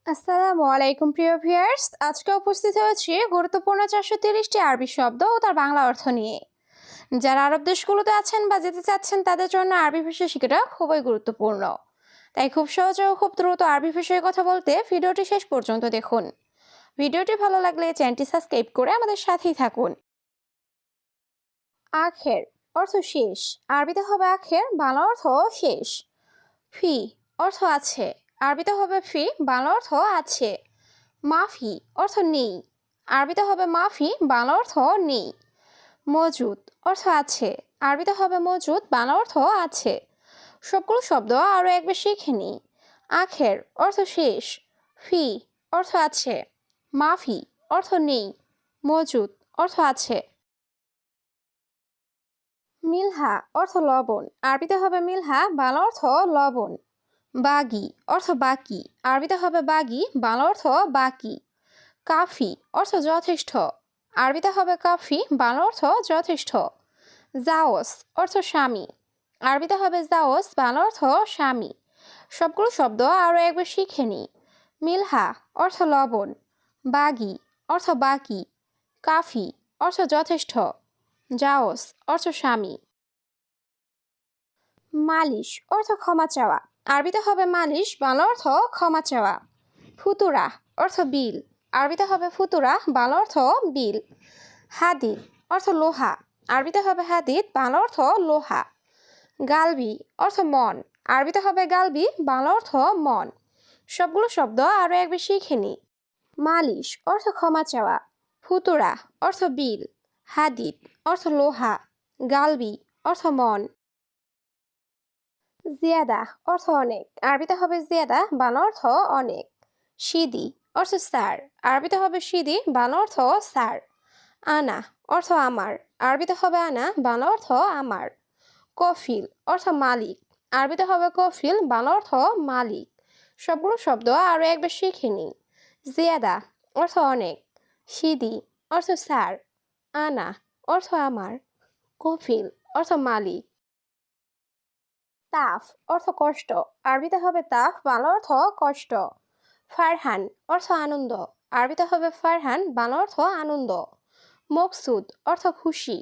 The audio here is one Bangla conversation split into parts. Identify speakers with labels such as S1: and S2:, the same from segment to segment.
S1: আসসালামু আলাইকুম প্রিয় ভিউয়ার্স, আজকে উপস্থিত হয়েছি গুরুত্বপূর্ণ 430টি আরবি শব্দ ও তার বাংলা অর্থ নিয়ে। যারা আরব দেশগুলোতে আছেন বা যেতে চাচ্ছেন তাদের জন্য আরবি ভাষা শেখাটা খুবই গুরুত্বপূর্ণ। তাই খুব সহজে ও খুব দ্রুত আরবি ভাষায় কথা বলতে ভিডিওটি শেষ পর্যন্ত দেখুন। ভিডিওটি ভালো লাগলে চ্যানেলটি সাবস্ক্রাইব করে আমাদের সাথেই থাকুন। আখের অর্থ শেষ। আরবিতে হবে আখের, বাংলা অর্থ শেষ। ফি অর্থ আছে। আরবিতে হবে ফি, বাংলা অর্থ আছে। মাফি অর্থ নেই। আরবিতে হবে মাফি, বাংলা অর্থ নেই। মজুদ অর্থ আছে। আরবিতে হবে মজুদ, বাংলা অর্থ আছে। সবগুলো শব্দ আরও একবার শিখে নিই। আখের অর্থ শেষ। ফি অর্থ আছে। মাফি অর্থ নেই। মজুদ অর্থ আছে। মিলহা অর্থ লবণ। আরবিতে হবে মিলহা, বাংলা অর্থ লবণ। বাগি অর্থ বাকি। আরবিতে হবে বাগি, বাংলা অর্থ বাকি। কাফি অর্থ যথেষ্ট। আরবিতে হবে কাফি, বাংলা অর্থ যথেষ্ট। জাওস অর্থ স্বামী। আরবিতে হবে জাওস, বাংলা অর্থ স্বামী। সবগুলো শব্দ আরও একবার শিখে নিই। মিলহা অর্থ লবণ। বাগি অর্থ বাকি। কাফি অর্থ যথেষ্ট। জাওস অর্থ স্বামী। মালিশ অর্থ ক্ষমা চাওয়া। আরবিতে হবে মালিশ, বাংলা অর্থ ক্ষমা চাওয়া। ফুতুরা অর্থ বিল। আরবিতে হবে ফুতুরা, বাংলা অর্থ বিল। হাদিদ অর্থ লোহা। আরবিতে হবে হাদিদ, বাংলা অর্থ লোহা। গালবি অর্থ মন। আরবিতে হবে গালবি, বাংলা অর্থ মন। সবগুলো শব্দ আরও একবার শিখে নিই। মালিশ অর্থ ক্ষমা চাওয়া। ফুতুরা অর্থ বিল। হাদিদ অর্থ লোহা। গালবি অর্থ মন। জিয়াদা অর্থ অনেক। আরবিতে হবে জিয়াদা, বাংলা অর্থ অনেক। সিদি অর্থ স্যার। আরবিতে হবে সিদি, বাংলা অর্থ স্যার। আনা অর্থ আমার। আরবিতে হবে আনা, বাংলা অর্থ আমার। কফিল অর্থ মালিক। আরবিতে হবে কফিল, বাংলা অর্থ মালিক। সবগুলো শব্দ আরও একবার শিখে নিই। জিয়াদা অর্থ অনেক। সিদি অর্থ স্যার। আনা অর্থ আমার। কফিল অর্থ মালিক। তাফ অর্থ কষ্ট। আরবিতে হবে তাফ, বাংলা অর্থ কষ্ট। ফারহান অর্থ আনন্দ। আরবিতে হবে ফারহান, বাংলা অর্থ আনন্দ। মকসুদ অর্থ খুশি।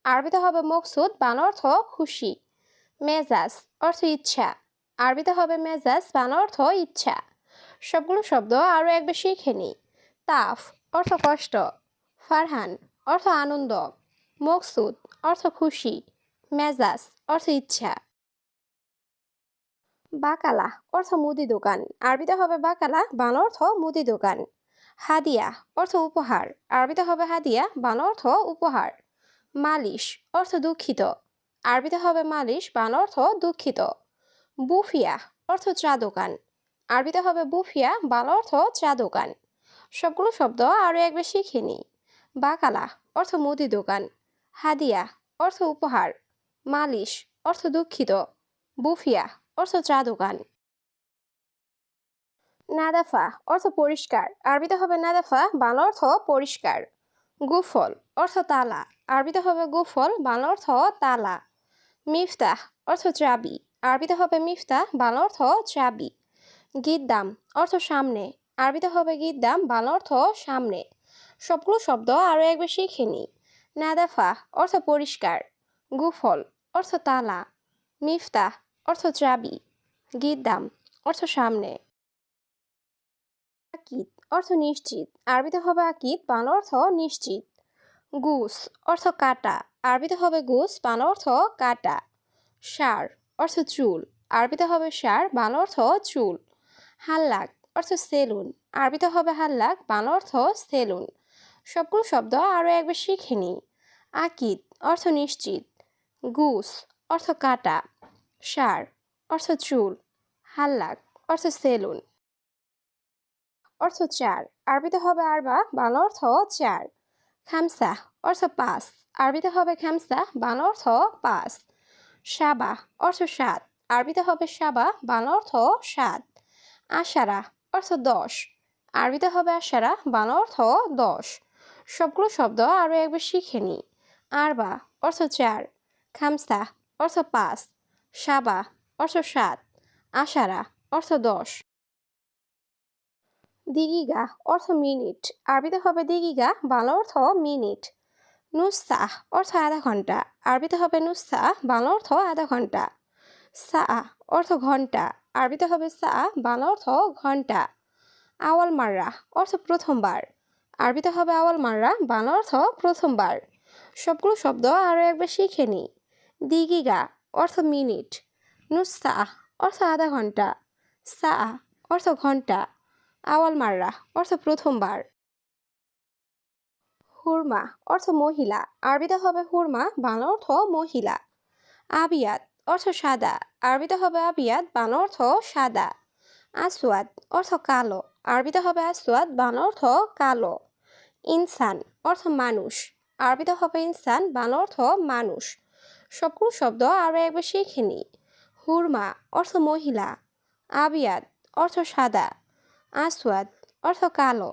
S1: আরবিতে হবে মকসুদ, বাংলা অর্থ খুশি। মেজাজ অর্থ ইচ্ছা। আরবিতে হবে মেজাজ, বাংলা অর্থ ইচ্ছা। সবগুলো শব্দ আরও একবার শিখে নিই। তাফ অর্থ কষ্ট। ফারহান অর্থ আনন্দ। মকসুদ অর্থ খুশি। মেজাজ অর্থ ইচ্ছা। বাকালা অর্থ মুদি দোকান। আরবিতে হবে বাকালা, বাংলা অর্থ মুদি দোকান। হাদিয়া অর্থ উপহার। আরবিতে হবে হাদিয়া, বাংলা অর্থ উপহার। মালিশ অর্থ দুঃখিত। আরবিতে হবে মালিশ, বাংলা অর্থ দুঃখিত। বুফিয়া অর্থ চা দোকান। আরবিতে হবে বুফিয়া, বাংলা অর্থ চা দোকান। সবগুলো শব্দ আরও একবার শিখে নিই। বাকালা অর্থ মুদি দোকান। হাদিয়া অর্থ উপহার। মালিশ অর্থ দুঃখিত। বুফিয়া অর্থ চা দোকান। নাদাফা অর্থ পরিষ্কার। আরবিতে হবে নাদাফা, বাংলা অর্থ পরিষ্কার। গুফল অর্থ তালা। আরবিতে হবে গুফল, বাংলা অর্থ তালা। মিফতাহ অর্থ চাবি। আরবিতে হবে মিফতাহ, বাংলা অর্থ চাবি। গিদ্দাম অর্থ সামনে। আরবিতে হবে গিদ্দাম, বাংলা অর্থ সামনে। সবগুলো শব্দ আরও একবার শিখে নিই। নাদাফা অর্থ পরিষ্কার। গুফল অর্থ তালা। মিফতাহ অর্থ চাবি। গিদ্দাম অর্থ সামনে। আকিদ অর্থ নিশ্চিত। আরবিতে হবে আকিদ, বাংলা অর্থ নিশ্চিত। গুস অর্থ কাটা। আরবিতে হবে গুস, বাংলা অর্থ কাটা। সার অর্থ চুল। আরবিতে হবে সার, বাংলা অর্থ চুল। হাল্লাক অর্থ সেলুন। আরবিতে হবে হাল্লাক, বাংলা অর্থ সেলুন। সবগুলো শব্দ আরও একবার শিখে নিই। আকিদ অর্থ নিশ্চিত। গুস অর্থ কাটা। সার অর্থ চুল। হাল্লাক অর্থ সেলুন। অর্থ চার। আরবিতে হবে আরবা, বাংলা অর্থ চার। খামসা অর্থ পাঁচ। আরবিতে হবে খামসা, বাংলা অর্থ পাঁচ। সাবা অর্থ সাত। আরবিতে হবে সাবা, বাংলা অর্থ সাত। আশারা অর্থ 10। আরবিতে হবে আশারা, বাংলা অর্থ 10। সবগুলো শব্দ আরও একবার শিখে নিই। আরবা অর্থ চার। খামসা অর্থ পাঁচ। সাবা অর্থ সাত। আশারা অর্থ 10। দিগিগা অর্থ মিনিট, আরবিতে হবে দিগিগা, বাংলা অর্থ মিনিট। নুসা অর্থ আধা ঘন্টা, আরবিতে হবে নুসা, বাংলা অর্থ আধা ঘন্টা। সা অর্থ ঘন্টা, আরবিতে হবে সা, বাংলা অর্থ ঘন্টা। আওয়াল মাররা অর্থ প্রথমবার, আরবিতে হবে আওয়াল মাররা, বাংলা অর্থ প্রথমবার। সবগুলো শব্দ আরও একবার শিখে নিই। দিগিগা অর্থ মিনিট, নুসা অর্থ আধা ঘন্টা, সা অর্থ ঘন্টা, আওয়াল মাররা অর্থ প্রথমবার। হুরমা অর্থ মহিলা, আরবিতে হবে হুরমা, বাংলা অর্থ মহিলা। আবিয়াত অর্থ সাদা, আরবিতে হবে আবিয়াত, বাংলা অর্থ সাদা। আসওয়াদ অর্থ কালো, আরবিতে হবে আসওয়াদ, বাংলা অর্থ কালো। ইনসান অর্থ মানুষ, আরবিতে হবে ইনসান, বাংলা অর্থ মানুষ। সবগুলো শব্দ আরও একবার শিখে নিই। হুরমা অর্থ মহিলা, আবিয়াত অর্থ সাদা, আসওয়াদ অর্থ কালো,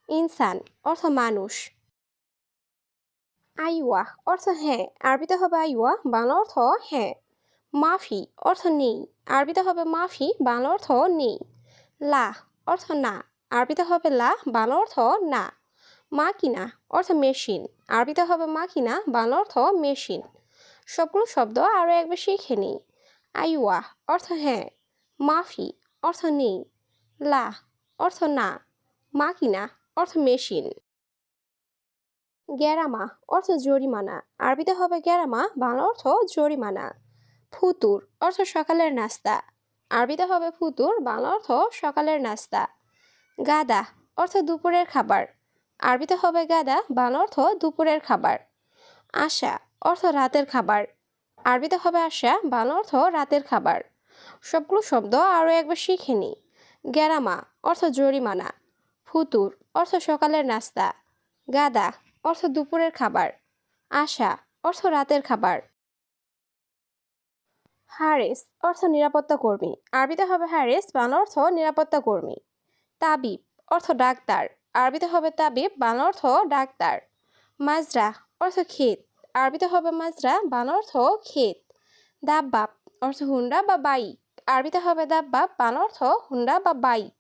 S1: ইনসান অর্থ মানুষ। আইওয়া অর্থ হ্যাঁ, আরবিতে হবে আইওয়া, বাংলা অর্থ হ্যাঁ। মাফি অর্থ নেই, আরবিতে হবে মাফি, বাংলা অর্থ নেই। লা অর্থ না, আরবিতে হবে লা, বাংলা অর্থ না। মাকিনা অর্থ মেশিন, আরবিতে হবে মাকিনা, বাংলা অর্থ মেশিন। সবগুলো শব্দ আরও একবার শিখে নিই। আইওয়া অর্থ হ্যাঁ, মাফি অর্থ নেই, লা অর্থ না, মাকিনা অর্থ মেশিন। গেরামা অর্থ জরিমানা, আরবিতে হবে গেরামা, বাংলা অর্থ জরিমানা। ফুতুর অর্থ সকালের নাস্তা, আরবিতে হবে ফুতুর, বাংলা অর্থ সকালের নাস্তা। গাদা অর্থ দুপুরের খাবার, আরবিতে হবে গাদা, বাংলা অর্থ দুপুরের খাবার। আশা অর্থ রাতের খাবার, আরবিতে হবে আশা, বাংলা অর্থ রাতের খাবার। সবগুলো শব্দ আরও একবার শিখে নিই। গেরামা অর্থ জরিমানা, ফুতুর অর্থ সকালের নাস্তা, গাদা অর্থ দুপুরের খাবার, আশা অর্থ রাতের খাবার। হারেস অর্থ নিরাপত্তা কর্মী, আরবিতে হবে হারেস, বাংলা অর্থ নিরাপত্তা কর্মী। তাবিব অর্থ ডাক্তার, আরবিতে হবে তাবিব, বাংলা অর্থ ডাক্তার। মাজরা অর্থ ক্ষেত, আরবিতে হবে মাজরা, বাংলা অর্থ ক্ষেত। দাব্বাব অর্থ হুন্ডা বা বাইক, আরবিতে হবে দাব্বাব, বাংলা অর্থ হুন্ডা বা বাইক।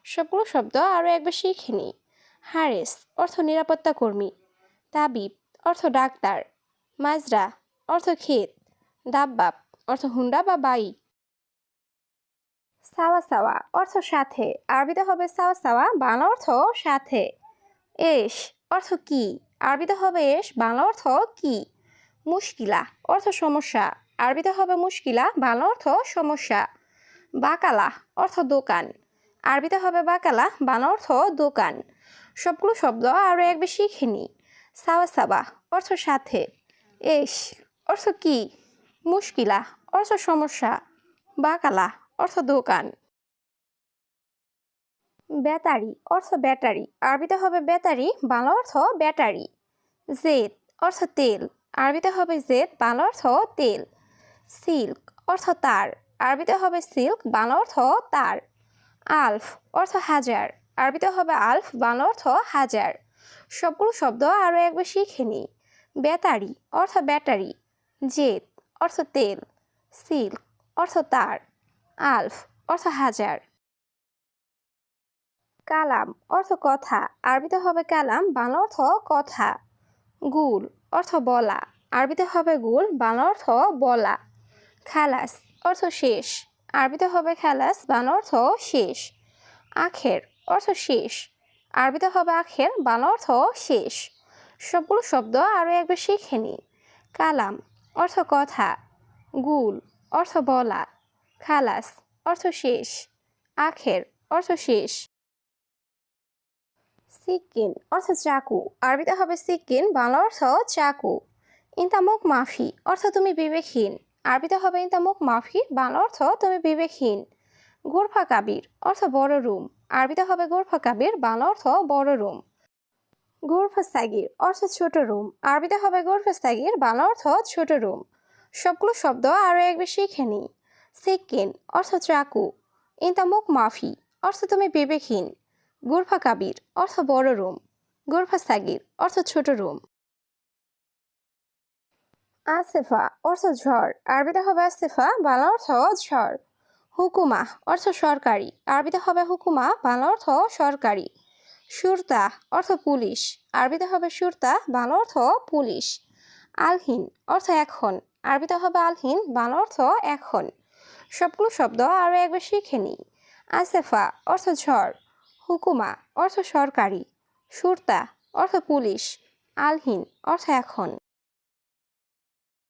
S1: সবগুলো শব্দ আরও একবার শিখে নিই। হারেস অর্থ নিরাপত্তা কর্মী, তাবিব অর্থ ডাক্তার, মাজরা অর্থ ক্ষেত, দাব্বাব অর্থ হুন্ডা বা বাইক। সাওয়া সাওয়া অর্থ সাথে, আরবিতে হবে সাওয়া সাওয়া, বাংলা অর্থ সাথে। এস অর্থ কি, আরবিতে হবে এস, বাংলা অর্থ কি। মুশকিলা অর্থ সমস্যা, আরবিতে হবে মুশকিলা, বাংলা অর্থ সমস্যা। বাকালা অর্থ দোকান, আরবিতে হবে বাকালা, বাংলা অর্থ দোকান। সবগুলো শব্দ আরও একবার শিখে নিই। সাওয়া সাওয়া অর্থ সাথে, এস অর্থ কি, মুশকিলা অর্থ সমস্যা, বাকালা অর্থ দোকান। ব্যাটারি অর্থ ব্যাটারি, আরবিতে হবে ব্যাটারি, বাংলা অর্থ ব্যাটারি। জেদ অর্থ তেল, আরবিতে হবে জেদ, বাংলা অর্থ তেল। সিল্ক অর্থ তার, আরবিতে হবে সিল্ক, বাংলা অর্থ তার। আলফ অর্থ হাজার, আরবিতে হবে আলফ, বাংলা অর্থ হাজার। সবগুলো শব্দ আরও একবার শিখে নিই। ব্যাটারি অর্থ ব্যাটারি, জেদ অর্থ তেল, সিল্ক অর্থ তার, আলফ অর্থ হাজার। কালাম অর্থ কথা, আরবিতে হবে কালাম, বাংলা অর্থ কথা। গুল অর্থ বলা, আরবিতে হবে গুল, বাংলা অর্থ বলা। খালাস অর্থ শেষ, আরবিতে হবে খালাস, বাংলা অর্থ শেষ। আখের অর্থ শেষ, আরবিতে হবে আখের, বাংলা অর্থ শেষ। সবগুলো শব্দ আরও একবার শিখে নিই। কালাম অর্থ কথা, গুল অর্থ বলা, খালাস অর্থ শেষ, আখের অর্থ শেষ। সিকিন অর্থ চাকু, আরবিতে হবে সিকিন, বাংলা অর্থ চাকু। ইন্তামুক মাফি অর্থ তুমি বিবেকহীন, আরবিতে হবে ইন্তামুক মাফি, বাংলা অর্থ তুমি বিবেকহীন। গোরফা কাবির অর্থ বড় রুম, আরবিতে হবে গোরফা কাবির, বাংলা অর্থ বড় রুম। গোরফা সাগির অর্থ ছোট রুম, আরবিতে হবে গোরফা সাগির, বাংলা অর্থ ছোট রুম। সবগুলো শব্দ আরও একবার শিখে নিই। সিকিন অর্থ চাকু, ইন্তামুক মাফি অর্থ তুমি বিবেকহীন, গোরফা কাবির অর্থ বড় রুম, গোরফা সাগির অর্থ ছোট রুম। আসেফা অর্থ ঝড়, আরবিতে হবে আসেফা, বাংলা অর্থ ঝড়। হুকুমা অর্থ সরকারি, আরবিতে হবে হুকুমা, বাংলা অর্থ সরকারি। সুরতা অর্থ পুলিশ, আরবিতে হবে সুরতা, বাংলা অর্থ পুলিশ। আলহিন অর্থ এখন, আরবিতে হবে আলহিন, বাংলা অর্থ এখন। সবগুলো শব্দ আরও একবার শিখে নিই। আসেফা অর্থ ঝড়, হুকুমা অর্থ সরকারি, সুরতা অর্থ পুলিশ, আলহিন অর্থ এখন।